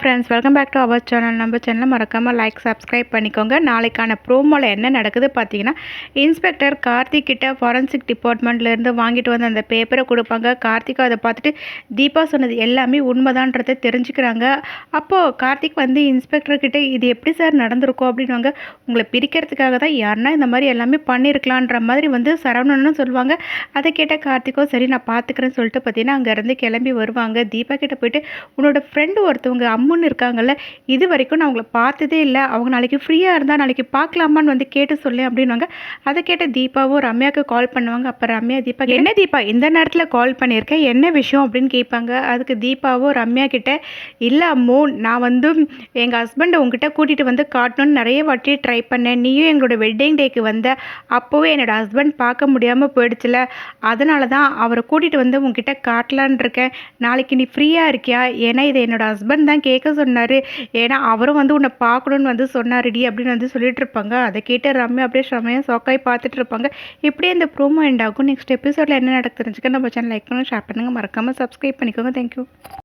Friends, welcome back to our channel. நம்ம சேனலை மறக்காமல் லைக் சப்ஸ்கிரைப் பண்ணிக்கோங்க. நாளைக்கான ப்ரோமோவில் என்ன நடக்குது பார்த்தீங்கன்னா, இன்ஸ்பெக்டர் கார்த்திக் கிட்ட ஃபாரன்சிக் டிபார்ட்மெண்ட்லேருந்து வாங்கிட்டு வந்து அந்த பேப்பரை கொடுப்பாங்க. கார்த்திக் அதை பார்த்துட்டு தீபா சொன்னது எல்லாமே உண்மைதான்றதை தெரிஞ்சுக்கிறாங்க. அப்போது கார்த்திக் வந்து இன்ஸ்பெக்டர் கிட்ட இது எப்படி சார் நடந்திருக்கும் அப்படின்வாங்க. உங்களை பிரிக்கிறதுக்காக தான் யாருன்னா இந்த மாதிரி எல்லாமே பண்ணியிருக்கலான்ற மாதிரி வந்து சரவணன்னு சொல்லுவாங்க. அதை கேட்ட கார்த்திக்கோ சரி நான் பார்த்துக்கிறேன்னு சொல்லிட்டு பார்த்தீங்கன்னா அங்கேருந்து கிளம்பி வருவாங்க. தீபா கிட்ட போயிட்டு உன்னோட ஃப்ரெண்டு ஒருத்தவங்க அம்முன்னு இருக்காங்கல்ல, இது வரைக்கும் நான் அவங்கள பார்த்ததே இல்லை, அவங்க நாளைக்கு ஃப்ரீயாக இருந்தால் நாளைக்கு பார்க்கலாமான்னு வந்து கேட்டு சொல்லு அப்படின்வாங்க. அதை கேட்ட தீபாவும் ரம்யாவுக்கு கால் பண்ணுவாங்க. அப்போ ரம்யா தீபா என்ன தீபா இந்த நேரத்தில் கால் பண்ணியிருக்கேன், என்ன விஷயம் அப்படின்னு கேட்பாங்க. அதுக்கு தீபாவும் ரம்யா கிட்ட இல்லை அம்மு, நான் வந்து எங்கள் ஹஸ்பண்டை உங்ககிட்ட கூட்டிகிட்டு வந்து காட்டணும்னு நிறைய வாட்டி ட்ரை பண்ணேன், நீயும் எங்களோட வெட்டிங் டேக்கு வந்த அப்போவே என்னோடய ஹஸ்பண்ட் பார்க்க முடியாமல் போயிடுச்சுல, அதனால தான் அவரை கூட்டிகிட்டு வந்து உங்ககிட்ட காட்டலான் இருக்கேன். நாளைக்கு நீ ஃப்ரீயாக இருக்கியா? ஏன்னா இதை என்னோடய ஹஸ்பண்ட் தான் கேட்க சொன்னார், ஏன்னா அவரும் வந்து உன்னை பார்க்கணுன்னு வந்து சொன்னாருடி அப்படின்னு வந்து சொல்லிட்டு இருப்பாங்க. அதை கேட்டு ரம்யா அப்படியே செமையாக ஷாக்காகி பார்த்துட்டு இருப்பாங்க. இப்படியே இந்த ப்ரோமோ எண்ட் ஆகும். நெக்ஸ்ட் எபிசோடில் என்ன நடக்கு தெரிஞ்சுக்க நம்ம சேனல் லைக் பண்ணி ஷேர் பண்ணுங்கள். மறக்காமல் சப்ஸ்கிரைப் பண்ணிக்கோங்க. தேங்க்யூ.